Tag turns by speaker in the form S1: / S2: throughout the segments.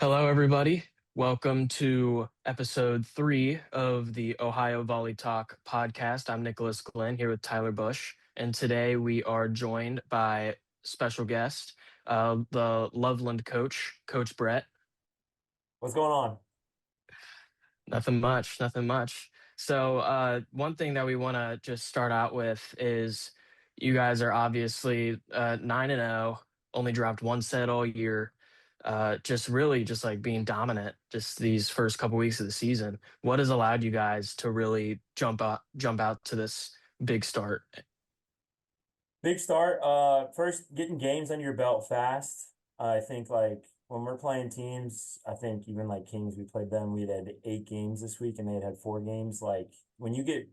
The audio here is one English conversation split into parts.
S1: Hello, everybody. Welcome to episode 3 of the Ohio VolleyTalk podcast. I'm Nicholas Glenn here with Tyler Bush, and today we are joined by special guest, the Loveland coach, Coach Brett.
S2: What's going on?
S1: Nothing much, nothing much. So, one thing that we want to just start out with is you guys are obviously 9-0, only dropped one set all year. Just really just like being dominant just these first couple weeks of the season. What has allowed you guys to really jump out to this big start?
S2: Big start. First getting games under your belt fast. I think like when we're playing teams, I think even like Kings, we played them. We had 8 games this week, and they had 4 games. Like when you get,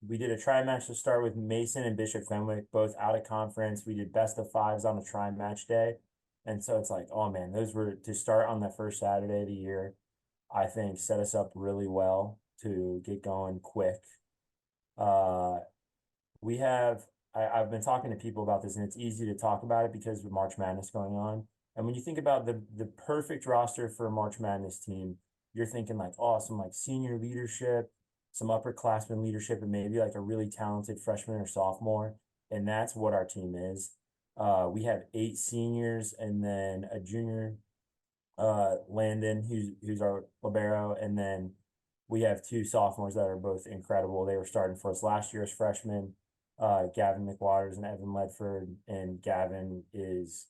S2: we did a tri match to start with Mason and Bishop Fenwick, both out of conference. We did best of fives on a tri match day, and so it's like, oh man, those were to start on the first Saturday of the year. I think set us up really well to get going quick. Uh, we have I've been talking to people about this, and it's easy to talk about it because of March Madness going on. And when you think about the perfect roster for a March Madness team, you're thinking like, oh, some like senior leadership, some upperclassmen leadership, and maybe like a really talented freshman or sophomore. And that's what our team is. We have 8 seniors and then a junior, Landon, who's our libero, and then we have 2 sophomores that are both incredible. They were starting for us last year as freshmen, Gavin McWaters and Evan Ledford, and Gavin is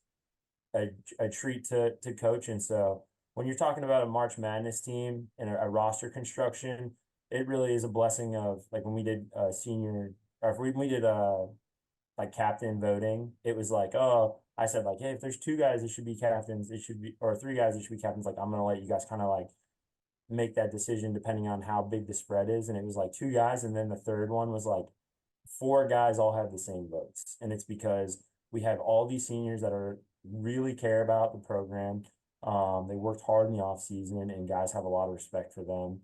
S2: a treat to coach. And so when you're talking about a March Madness team and a roster construction, it really is a blessing of like when we did senior, or if we did like captain voting, it was like, oh, I said like, hey, if there's 2 guys that should be captains, it should be, or 3 guys that should be captains. Like I'm gonna let you guys kind of like make that decision depending on how big the spread is. And it was like 2 guys, and then the third one was like 4 guys all have the same votes. And it's because we have all these seniors that are really care about the program. They worked hard in the off season, and guys have a lot of respect for them.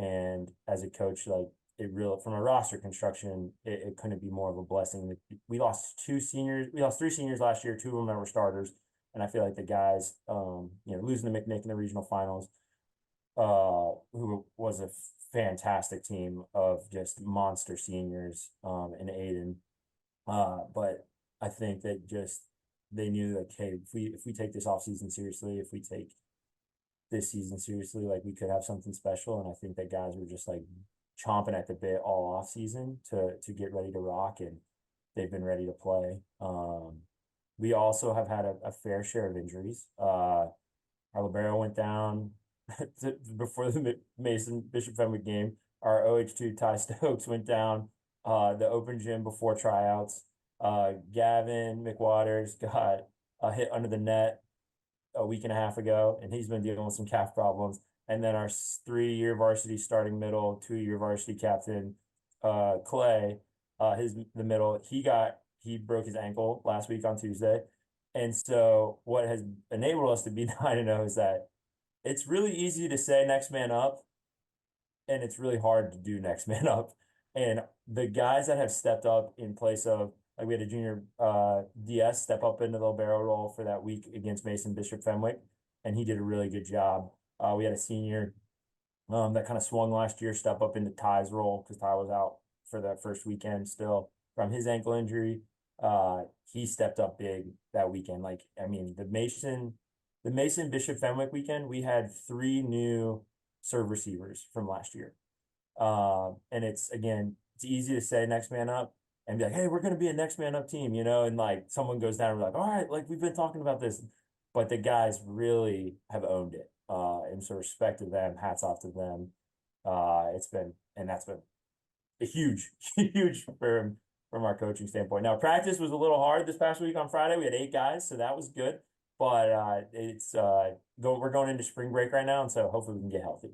S2: And as a coach, like it really from a roster construction, it couldn't be more of a blessing. We lost 2 seniors, we lost 3 seniors last year, 2 of them that were starters. And I feel like the guys, losing to McNick in the regional finals, who was a fantastic team of just monster seniors, and Aiden. But I think that just they knew like, hey, if we take this off season seriously, if we take this season seriously, like we could have something special. And I think that guys were just like chomping at the bit all off season to get ready to rock, and they've been ready to play. We also have had a fair share of injuries. Our libero went down before the Mason Bishop Fenwick game. Our OH2 Ty Stokes went down the open gym before tryouts. Gavin McWaters got hit under the net a week and a half ago, and he's been dealing with some calf problems. And then our 3-year varsity starting middle, 2-year varsity captain, Clay, the middle, he broke his ankle last week on Tuesday. And so what has enabled us to be 9-0 is that it's really easy to say next man up, and it's really hard to do next man up. And the guys that have stepped up in place of, like we had a junior DS step up into the libero role for that week against Mason Bishop Fenwick, and he did a really good job. We had a senior that kind of swung last year, step up into Ty's role because Ty was out for that first weekend still from his ankle injury. He stepped up big that weekend. Like, I mean, the Mason Bishop Fenwick weekend, we had 3 new serve receivers from last year. And it's easy to say next man up and be like, hey, we're going to be a next man up team, and like someone goes down and we're like, all right, like we've been talking about this, but the guys really have owned it. And so respect to them, hats off to them. That's been a huge, huge from our coaching standpoint. Now, practice was a little hard this past week on Friday. We had 8 guys, so that was good. But we're going into spring break right now, and so hopefully we can get healthy.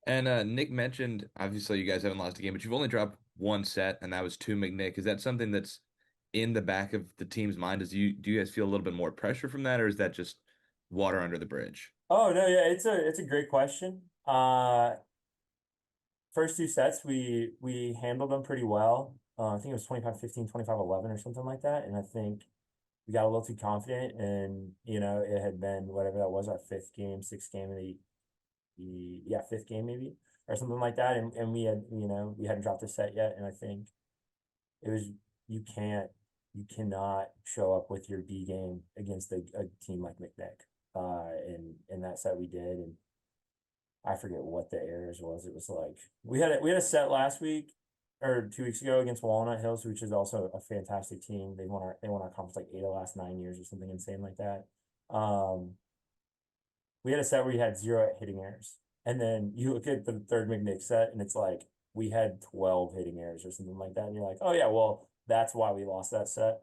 S3: And Nick mentioned, obviously, you guys haven't lost a game, but you've only dropped one set, and that was to McNick. Is that something that's in the back of the team's mind? Do you guys feel a little bit more pressure from that, or is that just water under the bridge?
S2: Oh no, yeah, it's a great question. First 2 sets we handled them pretty well. I think it was 25-15, 25-11 or something like that. And I think we got a little too confident, and it had been whatever that was, our fifth game, sixth game of the fifth game maybe or something like that, and we hadn't dropped a set yet, and I think it was you cannot show up with your B game against a team like McNick. In that set we did, and I forget what the errors was. It was like we had a set last week or 2 weeks ago against Walnut Hills, which is also a fantastic team. They won our conference like 8 of the last 9 years or something insane like that. We had a set where we had 0 hitting errors, and then you look at the third McNick set, and it's like we had 12 hitting errors or something like that, and you're like, oh yeah, well that's why we lost that set.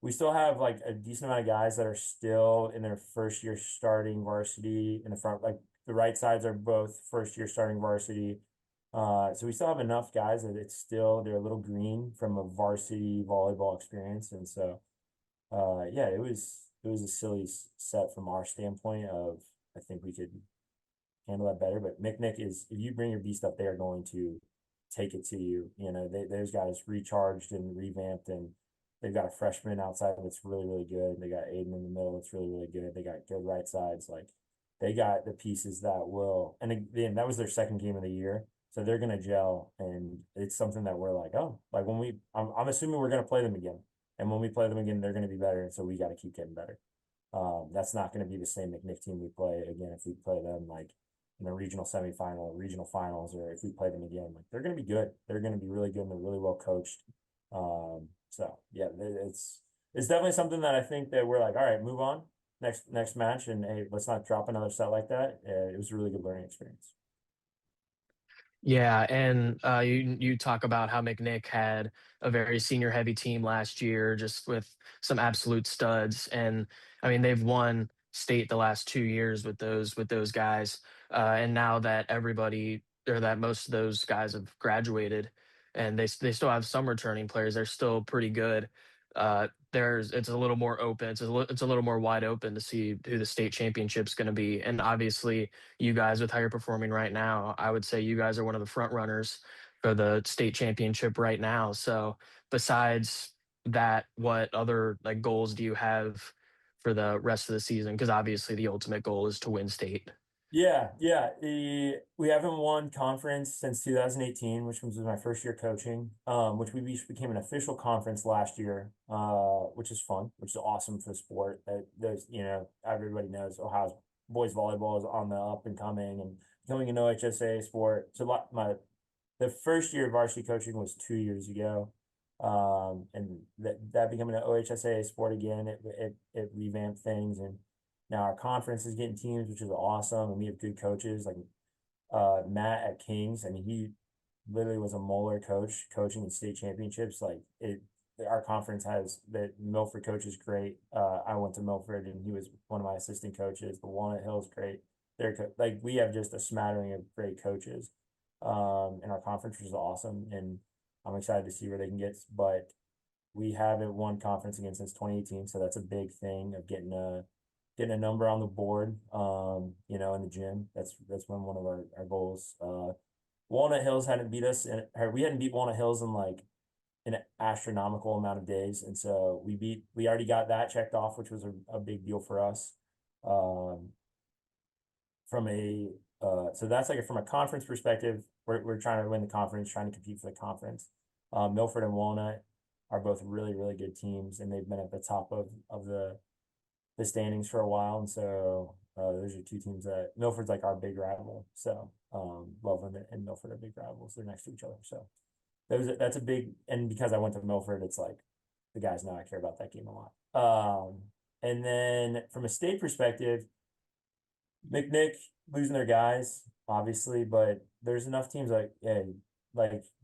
S2: We still have like a decent amount of guys that are still in their first year starting varsity in the front. Like the right sides are both first year starting varsity. So we still have enough guys that they're a little green from a varsity volleyball experience. And so, yeah, it was a silly set from our standpoint of, I think we could handle that better. But McNick if you bring your beast up, they are going to take it to you. Those guys recharged and revamped, and they've got a freshman outside that's really, really good. They got Aiden in the middle that's really, really good. They got good right sides. Like they got the pieces that will, and again, that was their second game of the year. So they're gonna gel, and it's something that we're like, oh, like I'm assuming we're gonna play them again, and when we play them again, they're gonna be better, and so we got to keep getting better. That's not gonna be the same McNick team we play again if we play them like in a regional semifinal or regional finals, or if we play them again, like they're gonna be good. They're gonna be really good, and they're really well coached. So yeah, it's definitely something that I think that we're like, all right, move on next match, and hey, let's not drop another set like that. It was a really good learning experience.
S1: Yeah, and you talk about how McNick had a very senior heavy team last year, just with some absolute studs, and I mean they've won state the last 2 years with those guys, and now that everybody or that most of those guys have graduated, and they still have some returning players, they're still pretty good. It's a little more open. It's a little more wide open to see who the state championship's going to be, and obviously you guys with how you're performing right now, I would say you guys are one of the front runners for the state championship right now. So besides that, what other like goals do you have for the rest of the season? Because obviously the ultimate goal is to win state.
S2: Yeah, yeah. We haven't won conference since 2018, which was my first year coaching. Which we became an official conference last year. Which is fun, which is awesome for the sport. That there's everybody knows Ohio's boys volleyball is on the up and coming and becoming an OHSA sport. So the first year of varsity coaching was 2 years ago. And that becoming an OHSA sport again, it revamped things, and now our conference is getting teams, which is awesome, and we have good coaches like Matt at Kings. I mean, he literally was a Moeller coach coaching in state championships. Like our conference has the Milford coach is great. I went to Milford, and he was one of my assistant coaches. The Walnut Hills great. Like we have just a smattering of great coaches, in our conference, which is awesome, and I'm excited to see where they can get. But we haven't won conference again since 2018, so that's a big thing of getting a number on the board, in the gym. That's one of our goals. Walnut Hills hadn't beat us, we hadn't beat Walnut Hills in like an astronomical amount of days, and so we already got that checked off, which was a big deal for us. So that's like from a conference perspective, we're trying to win the conference, trying to compete for the conference. Milford and Walnut are both really, really good teams, and they've been at the top of the standings for a while, and so those are two teams that Milford's like our big rival. So Loveland and Milford are big rivals. They're next to each other. So that's a big, and because I went to Milford, it's like the guys know I care about that game a lot. And then from a state perspective, McNick losing their guys, obviously, but there's enough teams like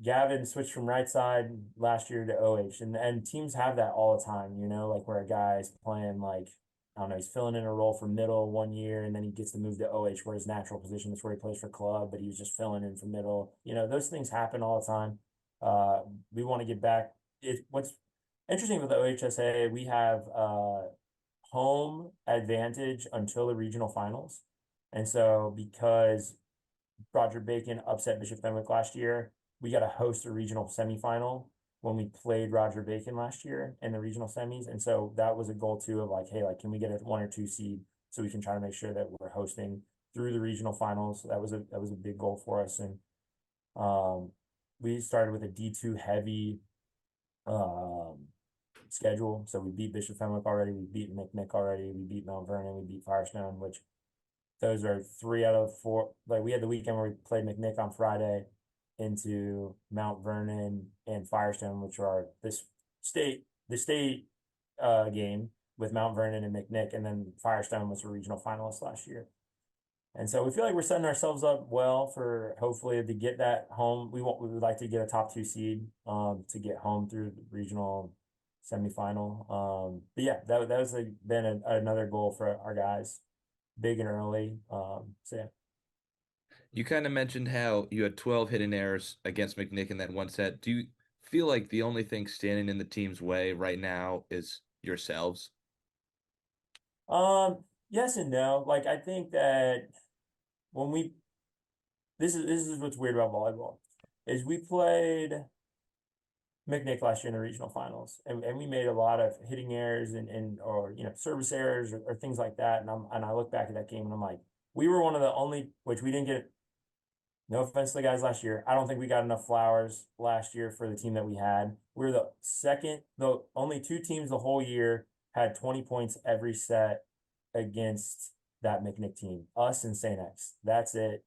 S2: Gavin switched from right side last year to OH, and teams have that all the time, like where a guy's playing like, I don't know, he's filling in a role for middle 1 year, and then he gets to move to OH where his natural position is where he plays for club, but he was just filling in for middle. Those things happen all the time. We want to get back. What's interesting with the OHSA, we have home advantage until the regional finals. And so because Roger Bacon upset Bishop Fenwick last year, we got to host a regional semifinal. when we played Roger Bacon last year in the regional semis. And so that was a goal too of like, hey, like, can we get a 1 or 2 seed so we can try to make sure that we're hosting through the regional finals. So that was a big goal for us. And we started with a D2 heavy schedule. So we beat Bishop Fenwick already, we beat McNick already, we beat Mount Vernon, we beat Firestone, which those are 3 out of 4. Like we had the weekend where we played McNick on Friday into Mount Vernon and Firestone, which are the state game with Mount Vernon and McNick, and then Firestone was a regional finalist last year. And so we feel like we're setting ourselves up well for hopefully to get that home. We would like to get a top 2 seed to get home through the regional semifinal. But yeah, that was been another goal for our guys, big and early. So yeah.
S3: You kind of mentioned how you had 12 hidden errors against McNick in that one set. Do you feel like the only thing standing in the team's way right now is yourselves?
S2: Yes and no. Like I think that when we this is what's weird about volleyball is we played McNick last year in the regional finals, and we made a lot of hitting errors and or service errors or things like that. And I look back at that game and I'm like, we were one of the only, which we didn't get. No offense to the guys last year, I don't think we got enough flowers last year for the team that we had. We were the only 2 teams the whole year had 20 points every set against that McNick team. Us and St. X. That's it.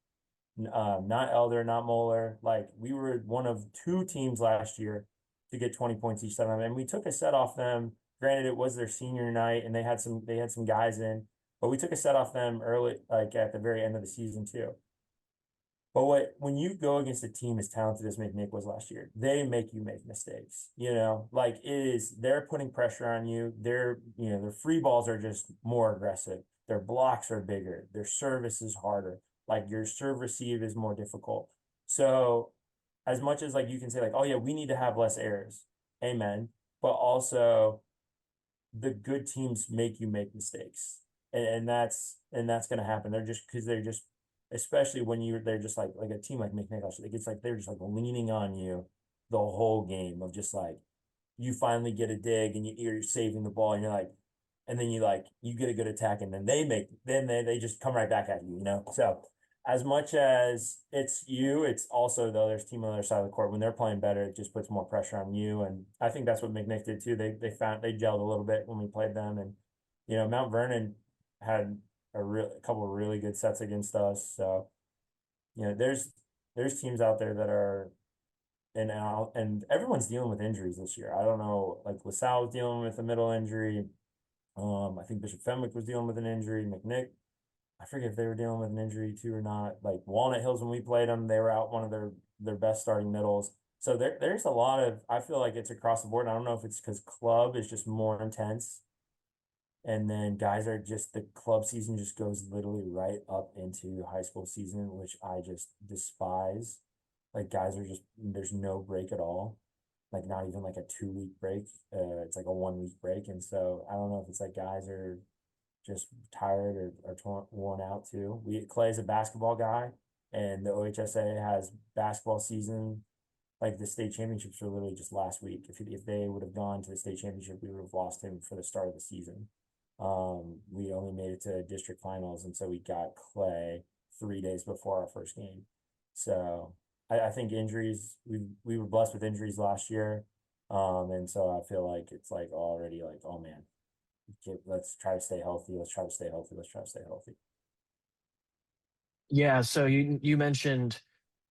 S2: Not Elder, not Moeller. Like we were one of 2 teams last year to get 20 points each time, and we took a set off them. Granted, it was their senior night, and they had some guys in, but we took a set off them early, like at the very end of the season too. But when you go against a team as talented as McNick was last year, they make you make mistakes. Like they're putting pressure on you. Their free balls are just more aggressive. Their blocks are bigger. Their service is harder. Like your serve receive is more difficult. So as much as like you can say like, oh yeah, we need to have less errors. Amen. But also the good teams make you make mistakes. And that's gonna happen. They're just especially when they're just like a team like McNick, it's like they're just like leaning on you the whole game of just like you finally get a dig and you're saving the ball and you're like, and then you get a good attack and then they just come right back at you. So as much as it's also the other team on the other side of the court. When they're playing better, it just puts more pressure on you. And I think that's what McNick did too. They gelled a little bit when we played them. And Mount Vernon had a couple of really good sets against us. So there's teams out there that are and everyone's dealing with injuries this year. I don't know, like LaSalle was dealing with a middle injury. I think Bishop Fenwick was dealing with an injury. McNick, I forget if they were dealing with an injury too or not. Like Walnut Hills, when we played them, they were out one of their best starting middles. So there's a lot of, I feel like it's across the board. I don't know if it's because club is just more intense, and then guys are just the club season just goes literally right up into high school season, which I just despise. Like guys are just there's no break at all, like not even like a 2-week break. It's like a 1-week break, and so I don't know if it's like guys are just tired or worn out too. Clay's a basketball guy, and the OHSA has basketball season. Like the state championships were literally just last week. If they would have gone to the state championship, we would have lost him for the start of the season. We only made it to district finals, and so we got Clay 3 days before our first game. So I think injuries. We were blessed with injuries last year, and so I feel like it's like already like, oh man, let's try to stay healthy. Let's try to stay healthy. Let's try to stay healthy.
S1: Yeah, so you mentioned,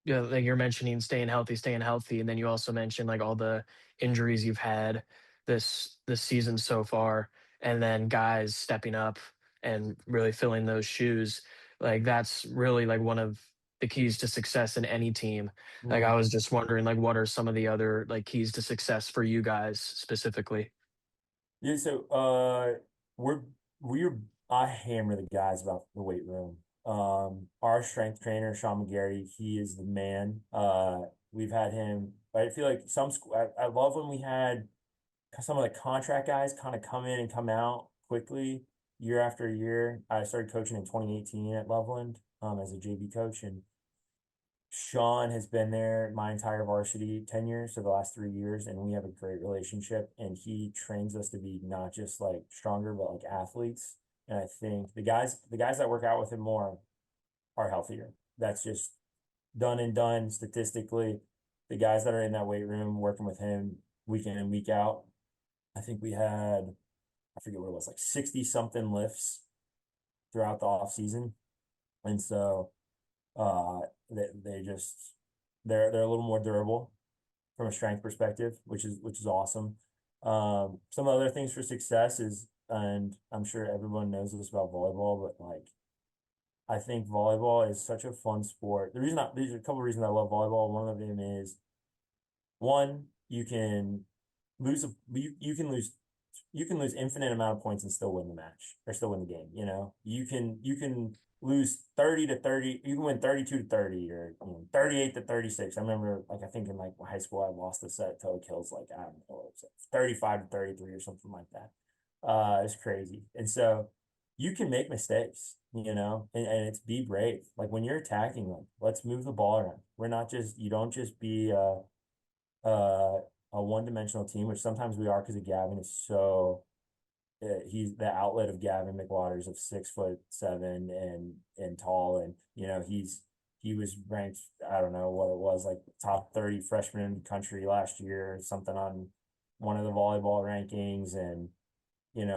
S1: like you're mentioning staying healthy, and then you also mentioned like all the injuries you've had this season so far, and then guys stepping up and really filling those shoes. Like that's really like one of the keys to success in any team. Like I
S2: Mm-hmm.
S1: was just wondering, like what are some of the other like keys to success for you guys specifically?
S2: Yeah, so we're we're I hammer the guys about the weight room. Our strength trainer, Sean McGarry, he is the man. We've had him. I feel like some school. I love when we had some of the contract guys kind of come in and come out quickly year after year. I started coaching in 2018 at Loveland, as a JV coach, and Sean has been there my entire varsity tenure, so the last 3 years, and we have a great relationship. And he trains us to be not just like stronger, but like athletes. And I think the guys that work out with him more are healthier. That's just done and done statistically. The guys that are in that weight room working with him week in and week out, I think we had, I forget what it was, like 60 something lifts throughout the off season. And so uh they just they're a little more durable from a strength perspective, which is awesome. Some other things for success is, and I'm sure everyone knows this about volleyball, but like I think volleyball is such a fun sport. There's a couple of reasons I love volleyball. One of them is one, you can lose infinite amount of points and still win the match or still win the game. You can lose 30 to 30. You can win 32 to 30 or 38 to 36. I remember like I think in like high school I lost a set to Kills like I don't know, it was like 35 to 33 or something like that. It's crazy. And so you can make mistakes, and it's be brave. Like when you're attacking, like let's move the ball around. We're not just you don't just be uh, a one-dimensional team, which sometimes we are because of Gavin is so he's the outlet of Gavin McWaters of 6'7" and tall, and he was ranked, I don't know what it was, like top 30 freshman in the country last year, something on one of the volleyball rankings, and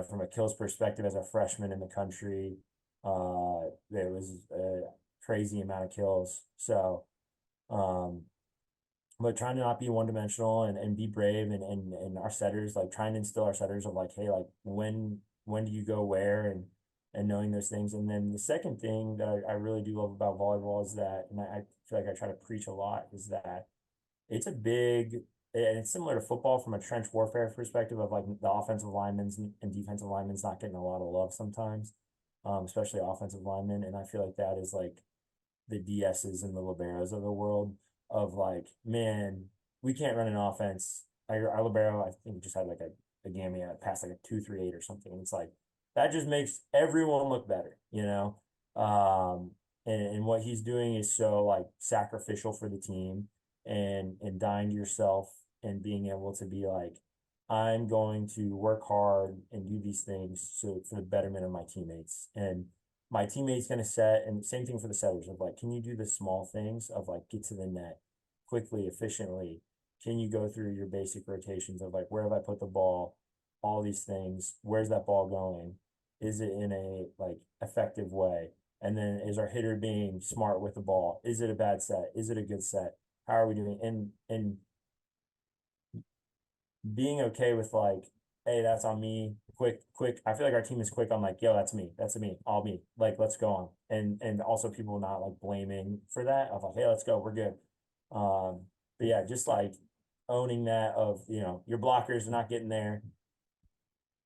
S2: from a kills perspective as a freshman in the country, there was a crazy amount of kills. So um but trying to not be one dimensional and be brave and our setters, like trying to instill our setters of like, hey, like when do you go where and knowing those things. And then the second thing that I really do love about volleyball is that, and I feel like I try to preach a lot, is that it's a big, and it's similar to football from a trench warfare perspective of like the offensive linemen and defensive linemen's not getting a lot of love sometimes, especially offensive linemen. And I feel like that is like the DSs and the liberos of the world of like, man, we can't run an offense. Our libero, I think, just had like a gammy past like a 2.38 or something. And it's like that just makes everyone look better. And what he's doing is so like sacrificial for the team and dying to yourself and being able to be like, I'm going to work hard and do these things so for the betterment of my teammates. And my teammate's going to set, and same thing for the setters of like, can you do the small things of like get to the net quickly, efficiently? Can you go through your basic rotations of like, where have I put the ball? All these things. Where's that ball going? Is it in a like effective way? And then is our hitter being smart with the ball? Is it a bad set? Is it a good set? How are we doing? And being okay with like, hey, that's on me. Quick. I feel like our team is quick on like, yo, that's me. That's me. All me. Like, let's go on. And also people not like blaming for that of like, hey, let's go. We're good. But yeah, just like owning that of, your blockers are not getting there.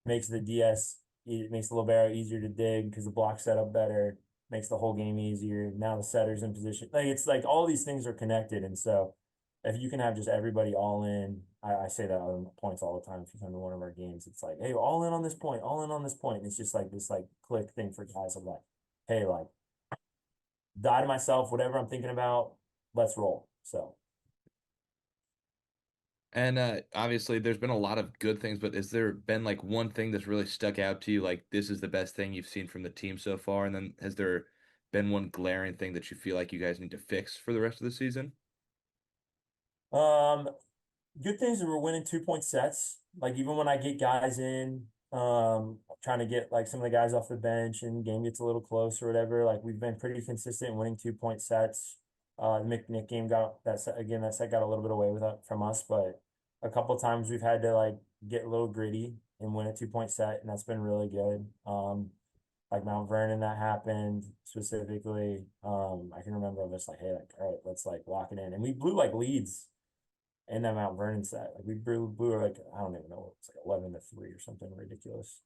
S2: Makes the DS, it makes the libero easier to dig because the block set up better, makes the whole game easier. Now the setter's in position. Like it's like all these things are connected. And so if you can have just everybody all in, I say that on points all the time. If you come to one of our games, it's like, hey, all in on this point, all in on this point. And it's just like this like click thing for guys of like, hey, like die to myself, whatever I'm thinking about, let's roll. So
S3: And obviously, there's been a lot of good things, but has there been like one thing that's really stuck out to you? Like, this is the best thing you've seen from the team so far? And then has there been one glaring thing that you feel like you guys need to fix for the rest of the season?
S2: um good things are we're winning 2 point sets. Like even when I get guys in, trying to get like some of the guys off the bench and game gets a little close or whatever. Like we've been pretty consistent in winning 2 point sets. The McNick game got that set again. That set got a little bit away with from us, but a couple of times we've had to like get a little gritty and win a 2 point set, and that's been really good. Like Mount Vernon, that happened specifically. I can remember I was like, hey, like, all right, let's like lock it in, and we blew like leads in that Mount Vernon set. Like we blew like I don't even know, it's like 11-3 or something ridiculous.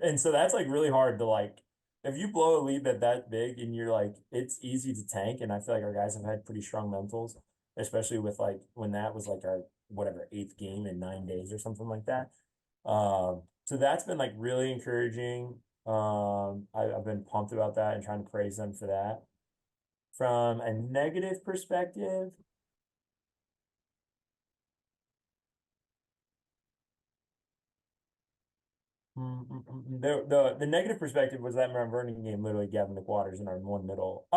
S2: And so that's like really hard to like if you blow a lead that big and you're like it's easy to tank. And I feel like our guys have had pretty strong mentals, especially with like when that was like our whatever eighth game in 9 days or something like that. So that's been like really encouraging. I've been pumped about that and trying to praise them for that. From a negative perspective, the negative perspective was that Mount Vernon game literally Gavin McWaters in our one middle.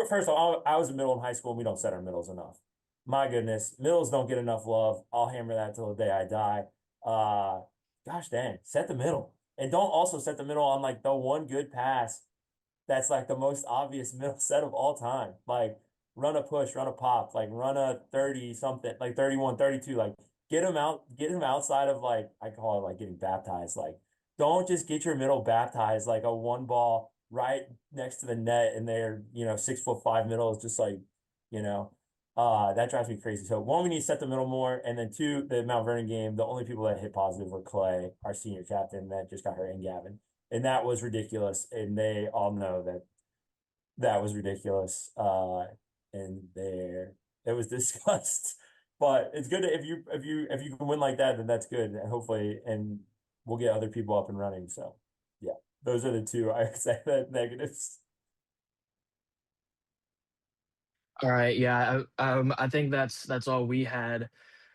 S2: First of all, I was a middle in high school and we don't set our middles enough. My goodness, middles don't get enough love. I'll hammer that till the day I die. Uh, Gosh dang, set the middle. And don't also set the middle on like the one good pass that's like the most obvious middle set of all time. Like run a push, run a pop, like run a 30 something, like 31, 32. Like get him outside of like I call it like getting baptized. Like don't just get your middle baptized like a one ball right next to the net and they're, 6'5" middle is just like, you know, that drives me crazy. So one, we need to set the middle more. And then two, the Mount Vernon game, the only people that hit positive were Clay, our senior captain that just got hurt, and Gavin. And that was ridiculous. And they all know that that was ridiculous. And there it was discussed. But it's good to, if you can win like that, then that's good. And hopefully, and we'll get other people up and running. So yeah, those are the two I would say that negatives.
S1: All right, yeah, I think that's all we had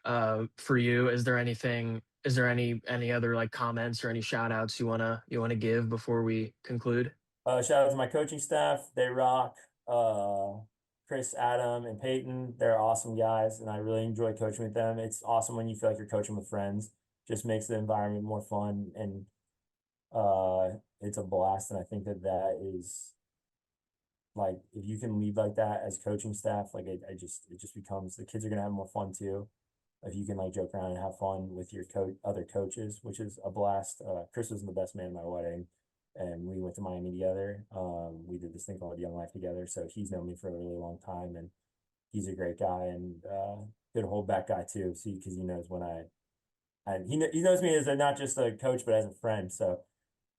S1: for you. Is there anything? Is there any other like comments or any shout outs you wanna give before we conclude?
S2: Shout out to my coaching staff. They rock. Chris, Adam, and Peyton, they're awesome guys, and I really enjoy coaching with them. It's awesome when you feel like you're coaching with friends. Just makes the environment more fun, and it's a blast. And I think that that is like if you can lead like that as coaching staff, like it just becomes the kids are gonna have more fun too. If you can like joke around and have fun with your other coaches, which is a blast. Chris was the best man at my wedding, and we went to Miami together. We did this thing called Young Life together, so he's known me for a really long time, and he's a great guy and good holdback guy too. See, because he knows when he knows me as not just a coach but as a friend. So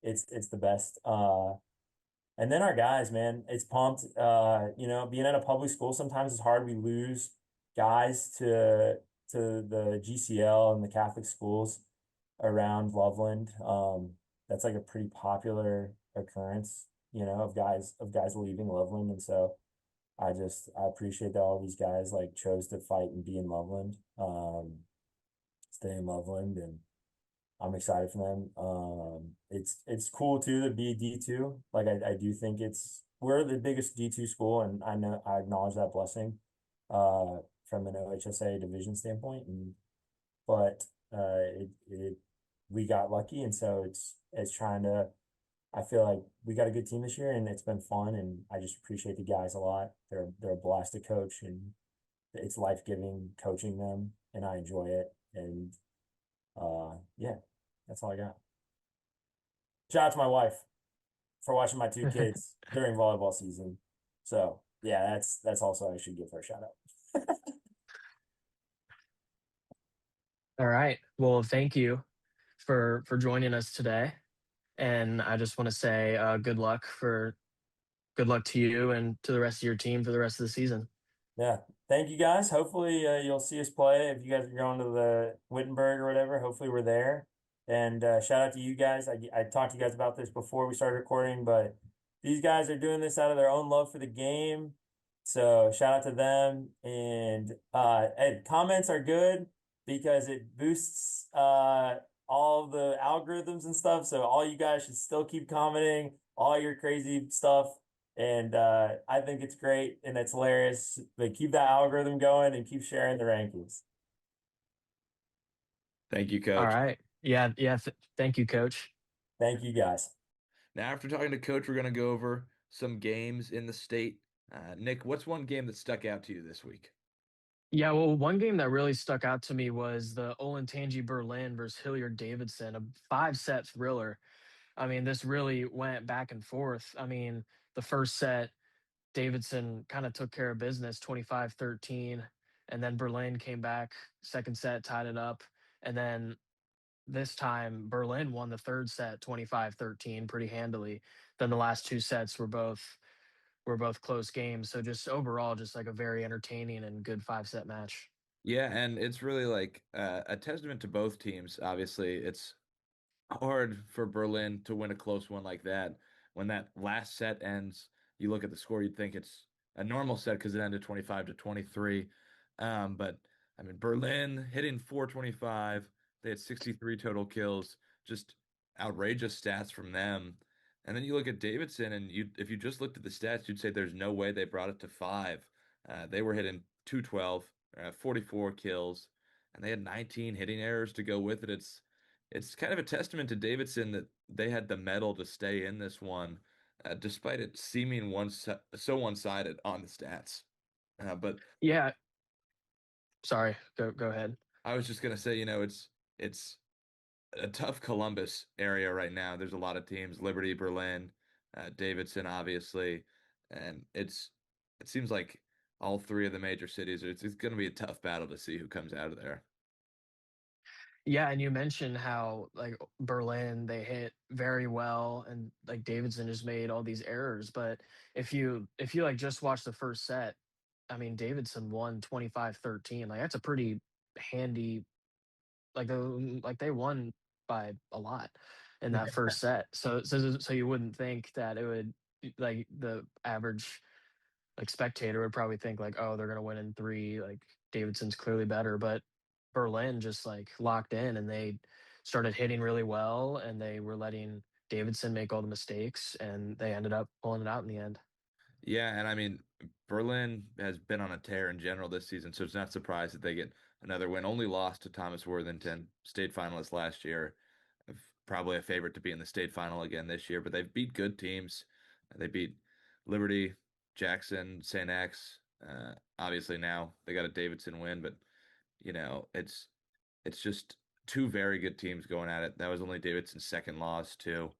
S2: it's the best. And then our guys, man, it's pumped. Being at a public school sometimes it's hard. We lose guys to the GCL and the Catholic schools around Loveland. That's like a pretty popular occurrence, of guys leaving Loveland. And so I appreciate that all these guys like chose to fight and be in Loveland, stay in Loveland, and I'm excited for them. It's cool too to be D2. Like I do think we're the biggest D2 school, and I know I acknowledge that blessing, from an OHSA division standpoint. But we got lucky, and so it's trying to. I feel like we got a good team this year, and it's been fun, and I just appreciate the guys a lot. They're a blast to coach, and it's life-giving coaching them, and I enjoy it. And yeah, that's all I got. Shout out to my wife for watching my two kids during volleyball season. So yeah, that's also I should give her a shout out.
S1: All right. Well, thank you for joining us today, and I just want to say good luck to you and to the rest of your team for the rest of the season.
S2: Yeah. Thank you guys. Hopefully you'll see us play if you guys are going to the Wittenberg or whatever. Hopefully we're there. And shout out to you guys. I talked to you guys about this before we started recording, but these guys are doing this out of their own love for the game. So shout out to them. And comments are good because it boosts all the algorithms and stuff. So all you guys should still keep commenting all your crazy stuff. And I think it's great and it's hilarious. But keep that algorithm going and keep sharing the rankings.
S3: Thank you,
S1: All
S3: Coach.
S1: right. Yeah, yeah. Thank you, Coach.
S2: Thank you guys.
S3: Now, after talking to Coach, we're going to go over some games in the state. Nick, what's one game that stuck out to you this week?
S1: Yeah, well, one game that really stuck out to me was the Olentangy Berlin versus Hilliard Davidson, a 5 set thriller. I mean, this really went back and forth. I mean, the first set, Davidson kind of took care of business 25-13, and then Berlin came back, second set, tied it up. And then this time, Berlin won the third set 25-13 pretty handily. Then the last 2 sets were both close games. So just overall, just like a very entertaining and good 5 set match.
S3: Yeah, and it's really like a testament to both teams. Obviously, it's hard for Berlin to win a close one like that. When that last set ends, you look at the score, you'd think it's a normal set because it ended 25-23. But I mean, Berlin hitting 425. They had 63 total kills. Just outrageous stats from them. And then you look at Davidson, and if you just looked at the stats, you'd say there's no way they brought it to five. They were hitting 212, 44 kills, and they had 19 hitting errors to go with it. It's kind of a testament to Davidson that they had the mettle to stay in this one, despite it seeming so one-sided on the stats. But
S1: Yeah, sorry, go ahead.
S3: I was just gonna say, it's a tough Columbus area right now. There's a lot of teams, Liberty, Berlin, Davidson, obviously, and it seems like all three of the major cities. It's going to be a tough battle to see who comes out of there.
S1: Yeah, and you mentioned how like Berlin they hit very well and like Davidson just made all these errors, but if you like just watch the first set, I mean Davidson won 25-13. Like that's a pretty handy like they won by a lot in that first set. So you wouldn't think that it would like the average like spectator would probably think like, oh, they're gonna win in three. Like Davidson's clearly better, but Berlin just like locked in and they started hitting really well and they were letting Davidson make all the mistakes and they ended up pulling it out in the end.
S3: Yeah, and I mean, Berlin has been on a tear in general this season, so it's not surprised that they get another win. Only lost to Thomas Worthington, state finalist last year. Probably a favorite to be in the state final again this year, but they've beat good teams. They beat Liberty, Jackson, St. X. Obviously now they got a Davidson win, but it's just two very good teams going at it. That was only Davidson's second loss too.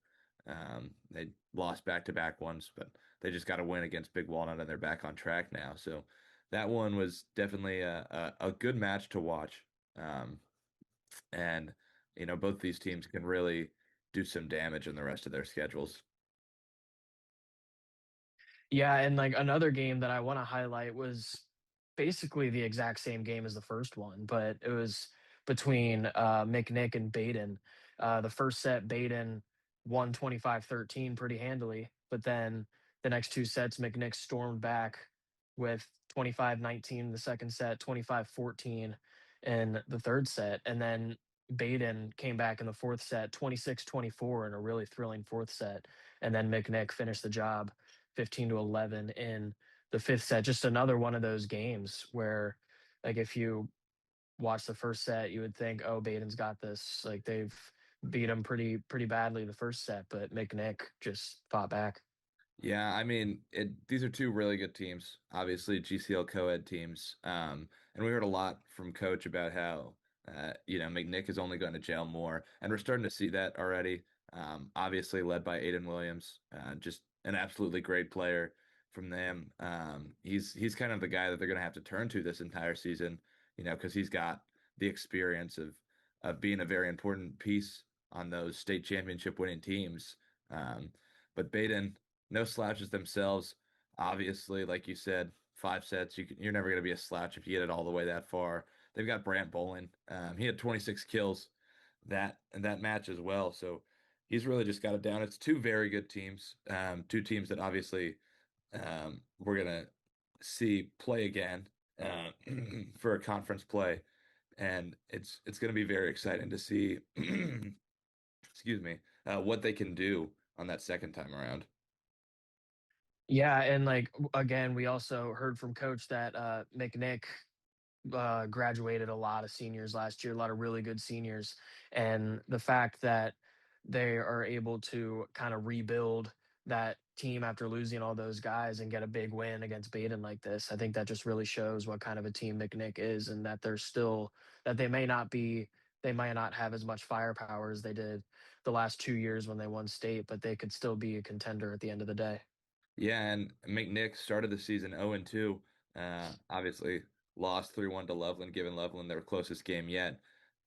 S3: They lost back-to-back ones, but they just got a win against Big Walnut and they're back on track now. So that one was definitely a good match to watch. And both these teams can really do some damage in the rest of their schedules.
S1: Yeah, and like another game that I want to highlight was basically the exact same game as the first one, but it was between McNick and Baden. The first set, Baden won 25-13 pretty handily, but then the next two sets, McNick stormed back with 25-19 the second set, 25-14 in the third set, and then Baden came back in the fourth set, 26-24 in a really thrilling fourth set, and then McNick finished the job 15-11 in the fifth set. Just another one of those games where, like, if you watch the first set, you would think, "Oh, Baden's got this." Like they've beat him pretty badly the first set, but McNick just fought back.
S3: Yeah, I mean, these are two really good teams, obviously GCL co-ed teams. And we heard a lot from Coach about how, McNick is only going to jail more, and we're starting to see that already. Obviously led by Aiden Williams, just an absolutely great player from them. He's kind of the guy that they're going to have to turn to this entire season, because he's got the experience of being a very important piece on those state championship winning teams. But Baden no slouches themselves. Obviously, like you said, five sets. You're never going to be a slouch if you get it all the way that far. They've got Brant Bolin. He had 26 kills that match as well. So he's really just got it down. It's two very good teams. Two teams that obviously we're gonna see play again for a conference play, and it's going to be very exciting to see. Excuse me, what they can do on that second time around.
S1: Yeah, and like again, we also heard from Coach that McNick graduated a lot of seniors last year, a lot of really good seniors. And the fact that they are able to kind of rebuild that team after losing all those guys and get a big win against Baden like this, I think that just really shows what kind of a team McNick is and that they're still, that they might not have as much firepower as they did the last 2 years when they won state, but they could still be a contender at the end of the day.
S3: Yeah, and McNick started the season 0-2. Obviously lost 3-1 to Loveland, giving Loveland their closest game yet,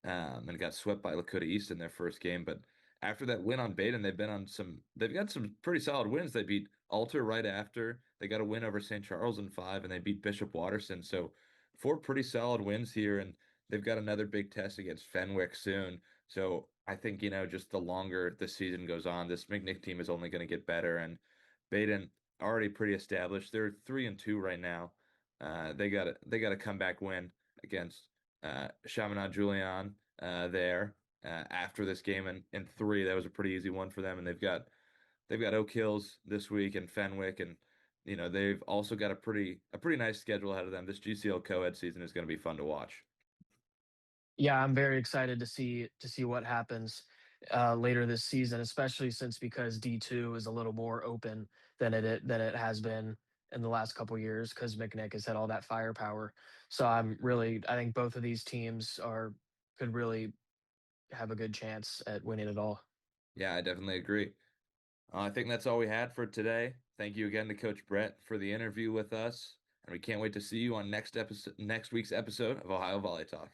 S3: and got swept by Lakota East in their first game. But after that win on Baden, they've got some pretty solid wins. They beat Alter right after. They got a win over St. Charles in five, and they beat Bishop Watterson. So four pretty solid wins here, and they've got another big test against Fenwick soon. So I think, just the longer the season goes on, this McNick team is only going to get better. And Baden already pretty established. They're 3-2 right now. They got a comeback win against Chaminade Julian there after this game in three. That was a pretty easy one for them, and they've got Oak Hills this week and Fenwick, and they've also got a pretty nice schedule ahead of them. This GCL co-ed season is going to be fun to watch.
S1: Yeah, I'm very excited to see what happens later this season, especially since because D2 is a little more open than it has been in the last couple years because McNick has had all that firepower. So I think both of these teams are could really have a good chance at winning it all.
S3: Yeah, I definitely agree. I think that's all we had for today. Thank you again to Coach Brett for the interview with us, and we can't wait to see you on next week's episode of Ohio Volley Talk.